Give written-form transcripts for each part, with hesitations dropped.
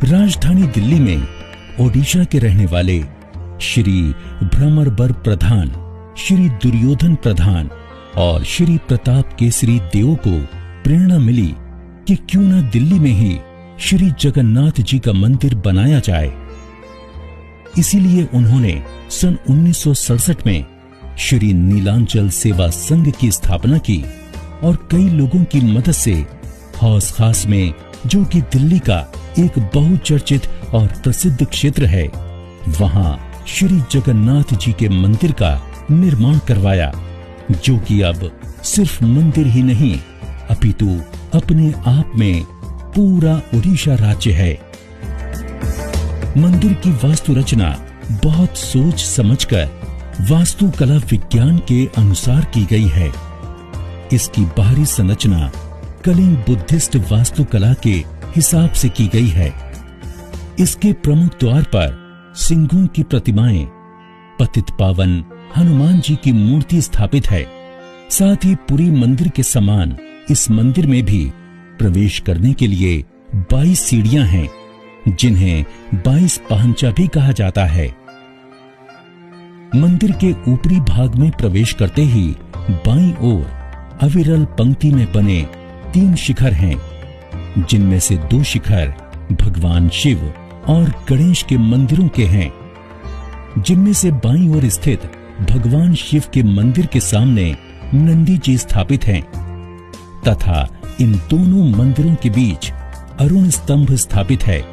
राजधानी दिल्ली में ओडिशा के रहने वाले श्री भ्रमरबर प्रधान, श्री दुर्योधन प्रधान और श्री प्रताप केसरी देव को प्रेरणा मिली कि क्यों न दिल्ली में ही श्री जगन्नाथ जी का मंदिर बनाया जाए। इसीलिए उन्होंने सन 1967 में श्री नीलांचल सेवा संघ की स्थापना की और कई लोगों की मदद से हौस खास में, जो कि दिल्ली का एक बहुचर्चित और प्रसिद्ध क्षेत्र है, वहां श्री जगन्नाथ जी के मंदिर का निर्माण करवाया, जो कि अब सिर्फ मंदिर ही नहीं अपितु अपने आप में पूरा ओडिशा राज्य है। मंदिर की वास्तु रचना बहुत सोच समझकर वास्तुकला विज्ञान के अनुसार की गई है। इसकी बाहरी संरचना कलिंग बुद्धिस्ट वास्तुकला के हिसाब से की गई है। इसके प्रमुख द्वार पर सिंहों की प्रतिमाएं, पतित पावन हनुमान जी की मूर्ति स्थापित है। साथ ही पूरी मंदिर के समान इस मंदिर में भी प्रवेश करने के लिए 22 सीढ़ियां हैं, जिन्हें 22 पहंचा भी कहा जाता है। मंदिर के ऊपरी भाग में प्रवेश करते ही बाईं ओर अविरल पंक्ति में बने 3 शिखर हैं, जिनमें से 2 शिखर भगवान शिव और गणेश के मंदिरों के हैं। जिनमें से बाईं ओर स्थित भगवान शिव के मंदिर के सामने नंदी जी स्थापित हैं, तथा इन दोनों मंदिरों के बीच अरुण स्तंभ स्थापित है।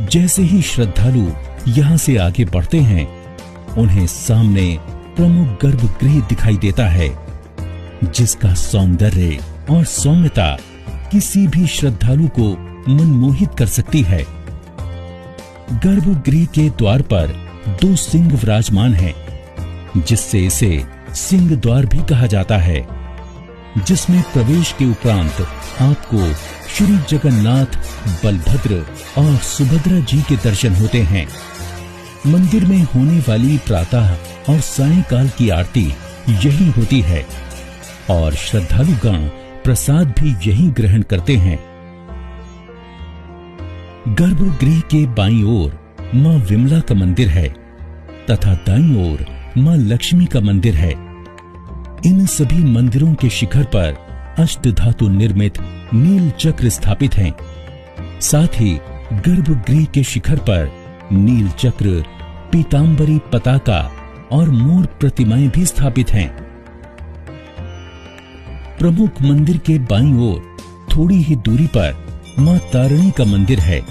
जैसे ही श्रद्धालु यहाँ से आगे बढ़ते हैं, उन्हें सामने प्रमुख गर्भगृह दिखाई देता है, जिसका सौंदर्य और सौम्यता किसी भी श्रद्धालु को मनमोहित कर सकती है। गर्भगृह के द्वार पर 2 सिंह विराजमान हैं, जिससे इसे सिंह द्वार भी कहा जाता है, जिसमें प्रवेश के उपरांत आपको श्री जगन्नाथ, बलभद्र और सुभद्रा जी के दर्शन होते हैं। मंदिर में होने वाली प्रातः और सायंकाल की आरती यही होती है और श्रद्धालुगण प्रसाद भी यही ग्रहण करते हैं। गर्भगृह के बाईं ओर मां विमला का मंदिर है तथा दाईं ओर मां लक्ष्मी का मंदिर है। इन सभी मंदिरों के शिखर पर अष्टधातु निर्मित नील चक्र स्थापित हैं। साथ ही गर्भगृह के शिखर पर नील चक्र, पीतांबरी पताका और मोर प्रतिमाएं भी स्थापित हैं। प्रमुख मंदिर के बाईं ओर थोड़ी ही दूरी पर मां तारिणी का मंदिर है,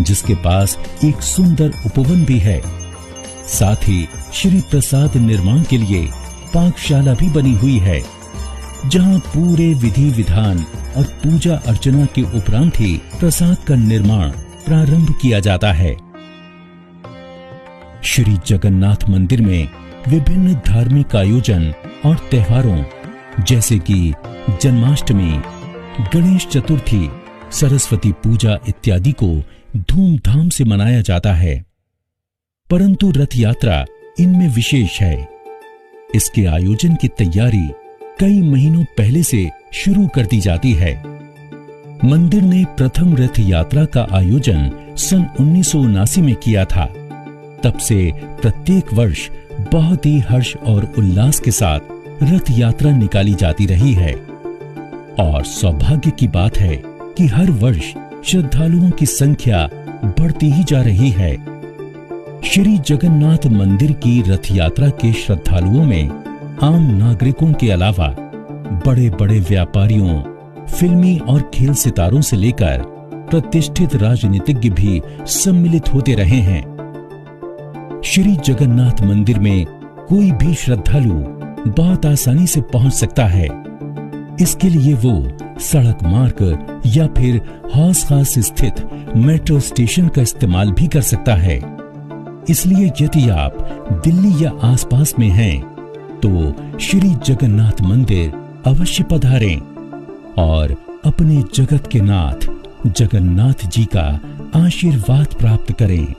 जिसके पास एक सुंदर उपवन भी है। साथ ही श्री प्रसाद निर्माण के लिए पाकशाला भी बनी हुई है, जहां पूरे विधि विधान और पूजा अर्चना के उपरांत ही प्रसाद का निर्माण प्रारंभ किया जाता है। श्री जगन्नाथ मंदिर में विभिन्न धार्मिक आयोजन और त्योहारों जैसे कि जन्माष्टमी, गणेश चतुर्थी, सरस्वती पूजा इत्यादि को धूमधाम से मनाया जाता है। परंतु रथ यात्रा इनमें विशेष है। इसके आयोजन की तैयारी कई महीनों पहले से शुरू कर दी जाती है। मंदिर ने प्रथम रथ यात्रा का आयोजन सन 1979 में किया था। तब से प्रत्येक वर्ष बहुत ही हर्ष और उल्लास के साथ रथ यात्रा निकाली जाती रही है और सौभाग्य की बात है कि हर वर्ष श्रद्धालुओं की संख्या बढ़ती ही जा रही है। श्री जगन्नाथ मंदिर की रथ यात्रा के श्रद्धालुओं में आम नागरिकों के अलावा बड़े बड़े व्यापारियों, फिल्मी और खेल सितारों से लेकर प्रतिष्ठित राजनीतिज्ञ भी सम्मिलित होते रहे हैं। श्री जगन्नाथ मंदिर में कोई भी श्रद्धालु बहुत आसानी से पहुंच सकता है। इसके लिए वो सड़क मार्ग या फिर हौस खास स्थित मेट्रो स्टेशन का इस्तेमाल भी कर सकता है। इसलिए यदि आप दिल्ली या आसपास में हैं, तो श्री जगन्नाथ मंदिर अवश्य पधारें और अपने जगत के नाथ जगन्नाथ जी का आशीर्वाद प्राप्त करें।